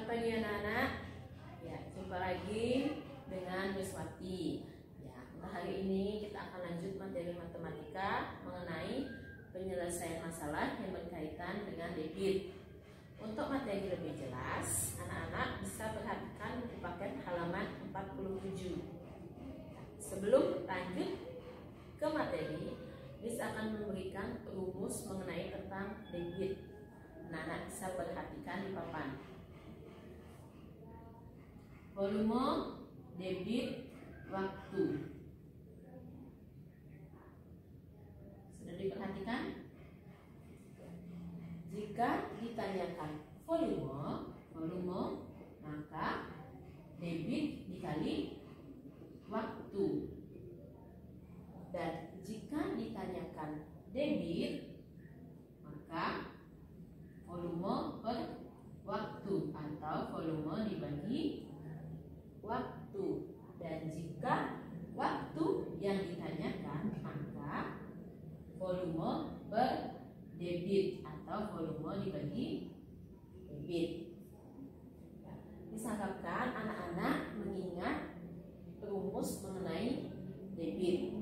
Selamat pagi anak-anak. Ya, jumpa lagi dengan Miss Wati. Ya, untuk hari ini kita akan lanjut materi matematika mengenai penyelesaian masalah yang berkaitan dengan debit. Untuk materi lebih jelas, anak-anak bisa perhatikan buku paket halaman 47. Sebelum lanjut ke materi, Miss akan memberikan rumus mengenai tentang debit. Anak-anak bisa perhatikan di papan. Volume, debit, waktu. Sudah diperhatikan? Jika ditanyakan volume, maka debit dikali waktu. Dan jika ditanyakan debit, maka volume per waktu atau volume dibagi waktu. Dan jika waktu yang ditanyakan, maka volume per debit atau volume dibagi debit. Misalkan anak-anak mengingat rumus mengenai debit.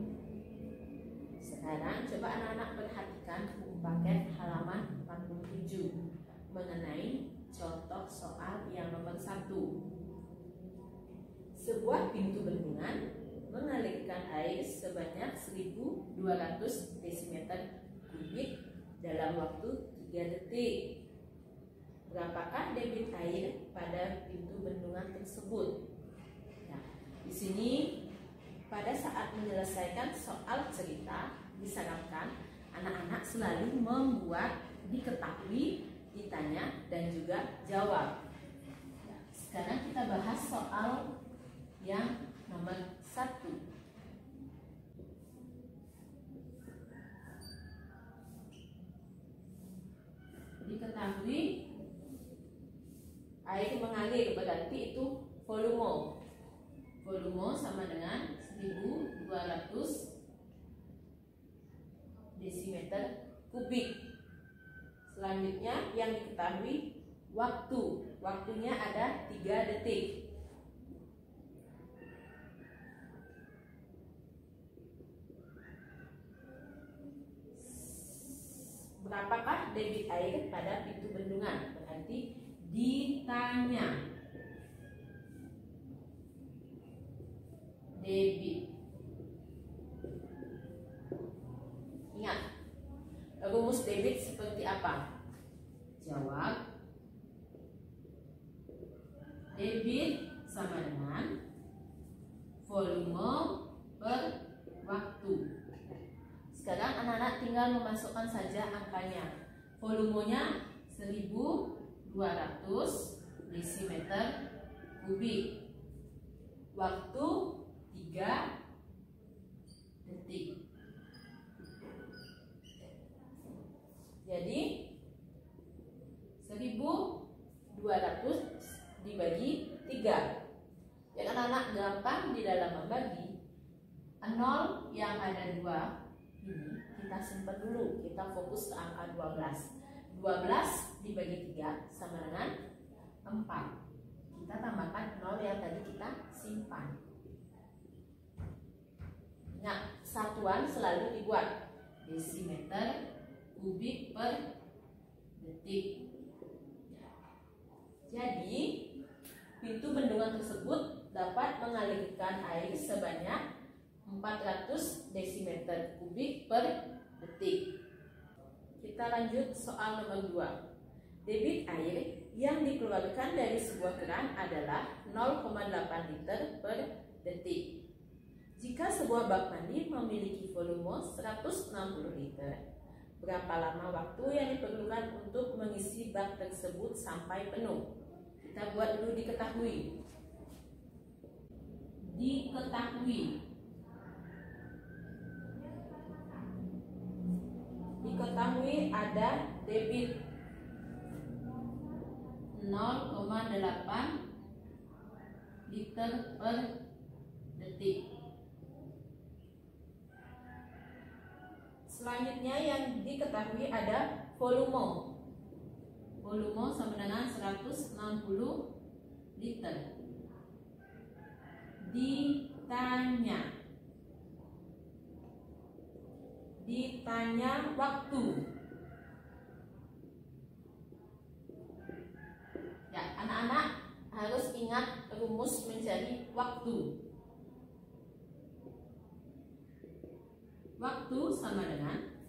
Sekarang coba anak-anak perhatikan buku paket halaman 47 mengenai contoh soal yang nomor 1. Sebuah pintu bendungan mengalirkan air sebanyak 1200 desimeter kubik dalam waktu 3 detik. Berapakah debit air pada pintu bendungan tersebut? Nah, di sini pada saat menyelesaikan soal cerita disarankan anak-anak selalu membuat diketahui, ditanya, dan juga jawab. Sekarang kita bahas soal yang nomor 1. Diketahui air mengalir, berarti itu volume. Volume sama dengan 1200 desimeter kubik. Selanjutnya yang diketahui waktu. Waktunya ada 3 detik. Berapakah debit air pada pintu bendungan? Berarti ditanya debit. Ingat, rumus debit seperti apa? Jawab. Debit sama dengan volume per waktu. Sekarang anak-anak tinggal memasukkan saja angkanya. Volumenya 1200 desimeter kubik. Waktu 3 detik. Jadi 1200 dibagi 3. Yang anak-anak gampang di dalam membagi, 0 yang ada 2 ini kita simpan dulu. Kita fokus ke angka 12. 12 dibagi 3 sama dengan 4. Kita tambahkan 0 yang tadi kita simpan. Nah, satuan selalu dibuat desimeter kubik per detik. Jadi pintu bendungan tersebut dapat mengalirkan air sebanyak 400 desimeter kubik per detik. Kita lanjut soal nomor 2. Debit air yang dikeluarkan dari sebuah keran adalah 0,8 liter per detik. Jika sebuah bak mandi memiliki volume 160 liter, berapa lama waktu yang diperlukan untuk mengisi bak tersebut sampai penuh? Kita buat dulu diketahui. Diketahui ada debit 0,8 liter per detik. Selanjutnya yang diketahui ada volume. volume sama dengan 160 liter. Ditanya waktu. Ya, anak-anak harus ingat rumus mencari waktu. Waktu sama dengan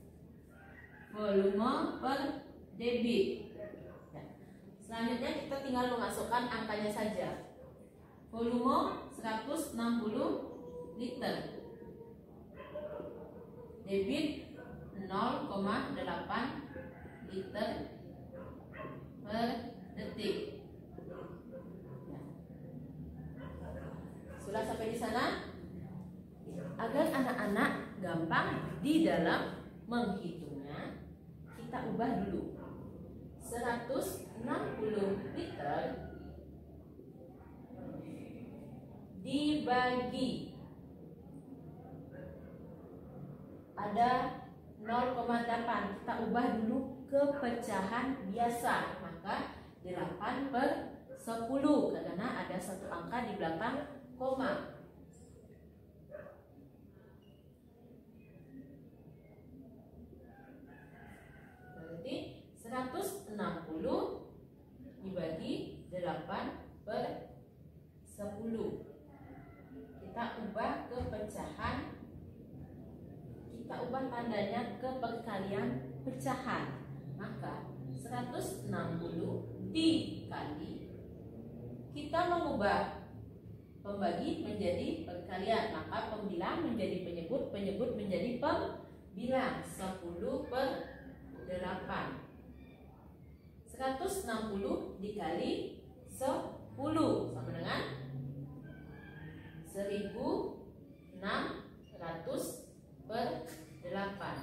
volume per debit. Ya. Selanjutnya kita tinggal memasukkan angkanya saja. Volume 160 liter. Debit 0,8 liter per detik. Ya. Sudah sampai di sana? Agar anak-anak gampang di dalam menghitungnya, kita ubah dulu. 160 liter dibagi, ada 0,8, kita ubah dulu ke pecahan biasa, maka 8/10 karena ada satu angka di belakang koma. Berarti 160 dibagi 8/10. Kita ubah ke pecahan, kita ubah tandanya ke perkalian pecahan. Maka 160 dikali, kita mengubah pembagi menjadi perkalian, maka pembilang menjadi penyebut, penyebut menjadi pembilang. 10/8. 160 dikali 10 sama dengan 1600/8.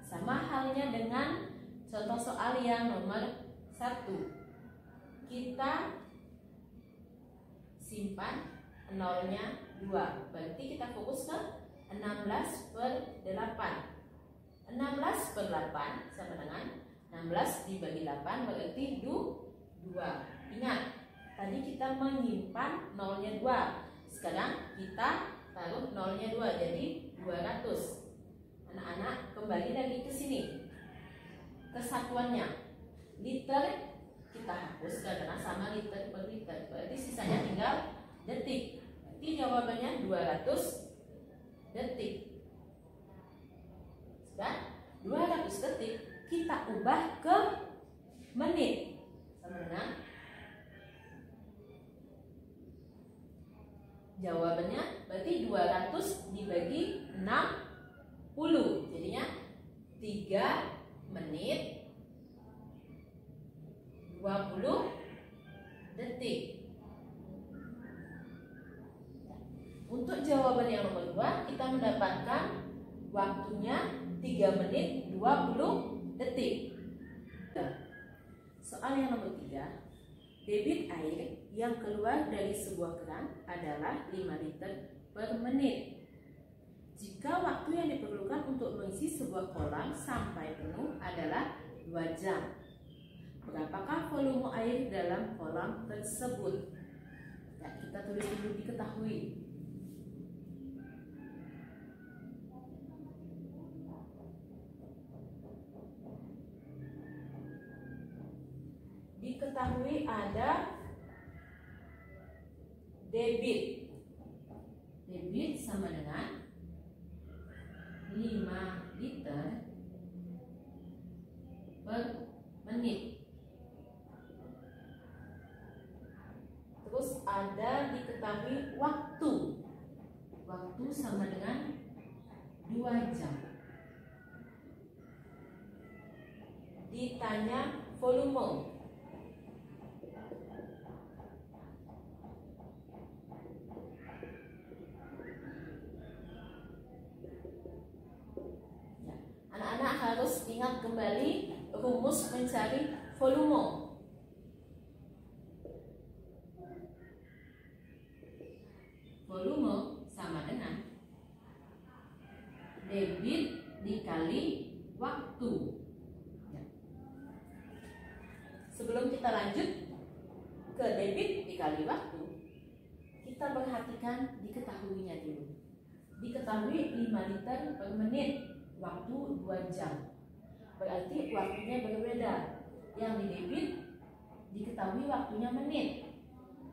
Sama halnya dengan contoh soal yang nomor 1. Kita simpan nolnya 2. Berarti kita fokus ke 16/8. 16/8 sama dengan 16 dibagi 8 berarti 2. Ingat, tadi kita menyimpan nolnya 2. Sekarang kita taruh nolnya 2 jadi 200. Anak-anak kembali lagi ke sini. Kesatuannya liter kita hapus karena sama liter per liter. Berarti sisanya tinggal detik. Berarti jawabannya 200 detik. Sudah 200 detik kita ubah ke menit sama dengan jawabannya berarti 200 dibagi 60 jadinya 3 menit 20 detik. Untuk jawaban yang nomor 2 kita mendapatkan waktunya 3 menit 20 detik. Soal yang nomor 3, debit air yang keluar dari sebuah keran adalah 5 liter per menit. Jika waktu yang diperlukan untuk mengisi sebuah kolam sampai penuh adalah 2 jam, berapakah volume air dalam kolam tersebut? Ya, kita tulis dulu diketahui. Diketahui ada debit. Debit sama dengan 5 liter per menit. Terus ada diketahui waktu. Waktu sama dengan 2 jam. Ditanya volume. Anak-anak harus ingat kembali rumus mencari volume. Volume sama dengan debit dikali waktu. Ya. sebelum kita lanjut ke debit dikali waktu, kita perhatikan diketahuinya dulu. Diketahui 5 liter per menit, waktu 2 jam. Berarti waktunya berbeda. Yang di debit diketahui waktunya menit.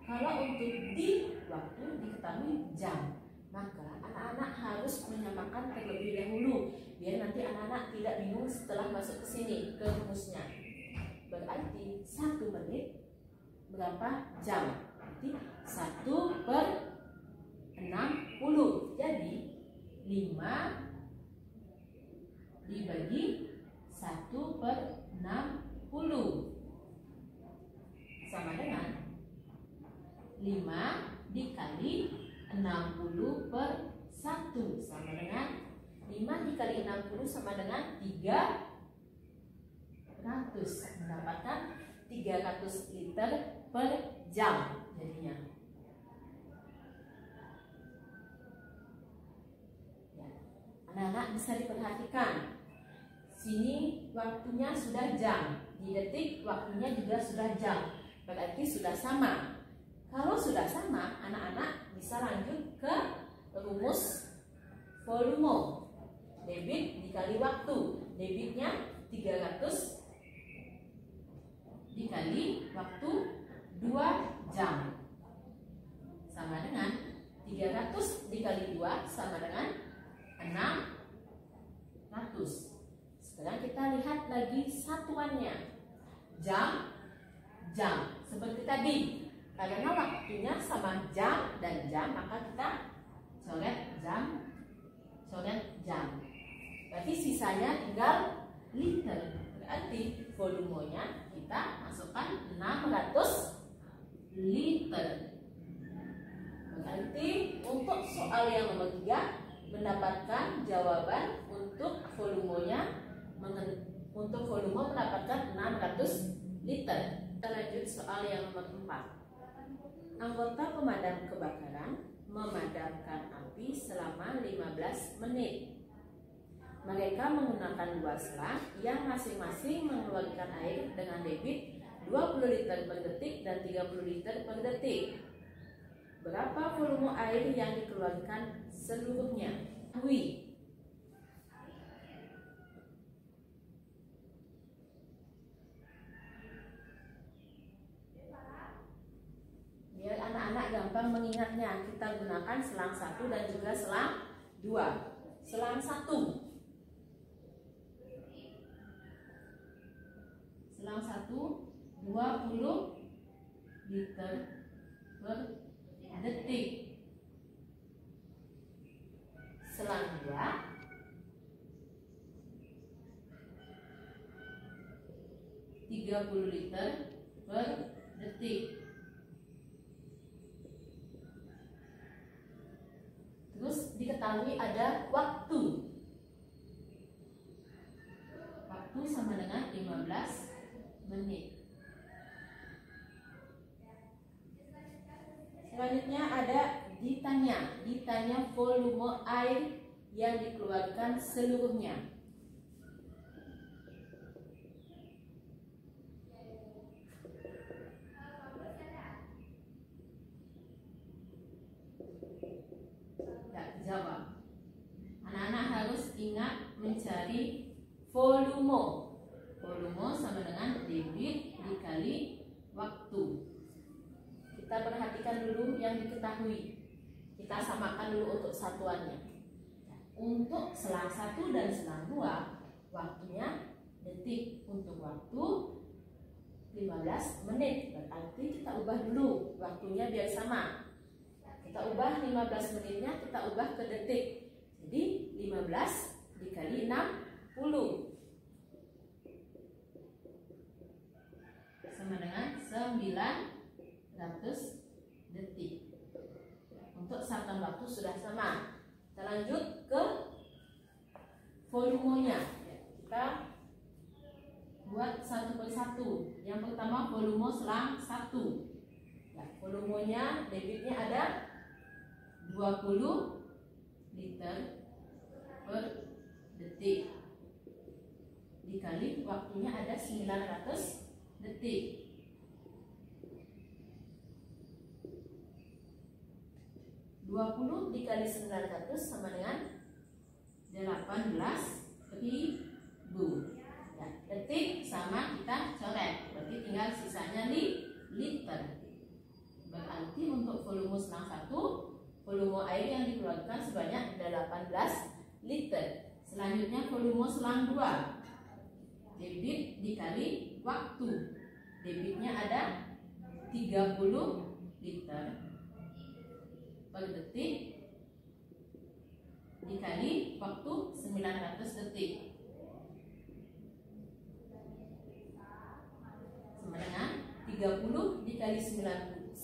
Kalau untuk di waktu diketahui jam. Maka anak-anak harus menyamakan terlebih dahulu biar nanti anak-anak tidak bingung setelah masuk ke sini ke rumusnya. Berarti 1 menit berapa jam? Berarti 1 per 60. Jadi 5 dibagi 1 per 60 sama dengan 5 dikali 60 per 1 sama dengan 5 dikali 60 sama dengan 300. Mendapatkan 300 liter per jam jadinya. Ya. Anak-anak bisa diperhatikan. Sini waktunya sudah jam, di detik waktunya juga sudah jam. Berarti sudah sama. Kalau sudah sama, anak-anak bisa lanjut ke rumus volume. Debit dikali waktu. Debitnya 300 dikali waktu 2 jam. Sama dengan 300 dikali 2 sama dengan 600. Sekarang kita lihat lagi satuannya. Jam, jam. Seperti tadi. Karena waktunya sama jam dan jam, maka kita coret jam, coret jam. Berarti sisanya tinggal liter. Berarti volumenya kita masukkan 600 liter. Berarti untuk soal yang nomor 3 mendapatkan jawaban untuk volumenya, untuk volume mendapatkan 600 liter. Kita lanjut soal yang nomor 4. Anggota pemadam kebakaran memadamkan api selama 15 menit. Mereka menggunakan 2 selang yang masing-masing mengeluarkan air dengan debit 20 liter per detik dan 30 liter per detik. Berapa volume air yang dikeluarkan seluruhnya? Hui. Biar anak-anak gampang mengingatnya, kita gunakan selang 1 dan juga selang 2. Selang 1. Selang 1 20 liter per detik. Selang 2 30 liter per detik. Terus diketahui ada waktu. Waktu sama dengan 15 menit. Selanjutnya ada ditanya volume air yang dikeluarkan seluruhnya. Jawab. Anak-anak harus ingat mencari volume. Volume sama dengan debit dikali waktu. Kita perhatikan dulu yang diketahui. Kita samakan dulu untuk satuannya. Untuk selang 1 dan selang 2 waktunya detik. Untuk waktu 15 menit. Berarti kita ubah dulu waktunya biar sama. Kita ubah 15 menitnya, kita ubah ke detik. Jadi 15 dikali 60 sama dengan 900 detik. Untuk satuan waktu sudah sama. Kita lanjut ke volumenya. Kita buat satu per satu. Yang pertama volume selang 1. Volumenya debitnya ada 20 liter per detik dikali waktunya ada 900 detik. 20 dikali 900 sama dengan 18.000. Ya, detik sama kita coret, berarti tinggal sisanya liter. Berarti untuk volume selang 1, volume air yang dikeluarkan sebanyak 18 liter. Selanjutnya volume selang 2, debit dikali waktu. Debitnya ada 30 liter per detik dikali waktu 900 detik sama dengan 30 dikali 900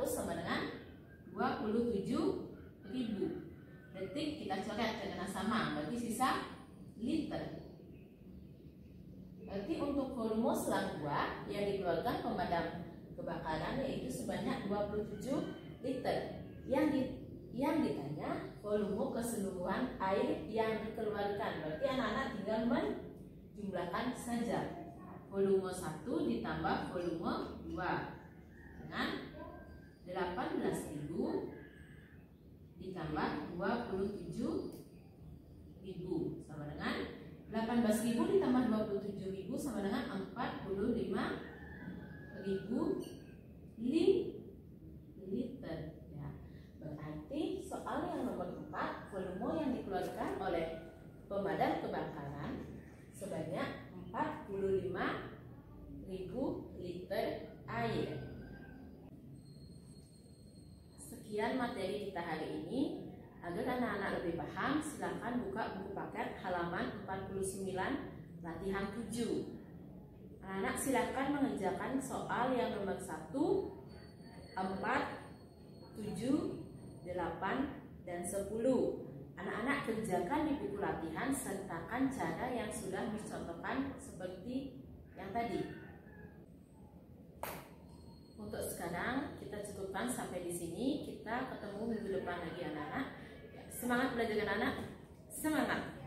sama dengan 27.000 detik. Kita coret karena sama, berarti sisa liter. Berarti untuk volume selang 2 yang dikeluarkan pemadam kebakaran yaitu sebanyak 27 liter. Yang ditanya volume keseluruhan air yang dikeluarkan. Berarti anak-anak tinggal menjumlahkan saja. Volume 1 ditambah volume 2 dengan 18.000 ditambah 27.000 sama dengan 18.000 ditambah 27.000 sama dengan 45.000 liter. Ya. Berarti soal yang nomor 4, volume yang dikeluarkan oleh pemadam kebakaran sebanyak 45.000 liter air. Sekian materi kita hari ini. Agar anak-anak lebih paham, silakan buka buku paket halaman 49 latihan 7. Anak-anak silakan mengerjakan soal yang nomor 1, 4, 7, 8, dan 10. Anak-anak kerjakan di buku latihan, sertakan cara yang sudah dicontohkan seperti yang tadi. Untuk sekarang kita cukupkan sampai di sini. Kita ketemu minggu depan lagi anak-anak. Semangat belajar anak-anak, semangat!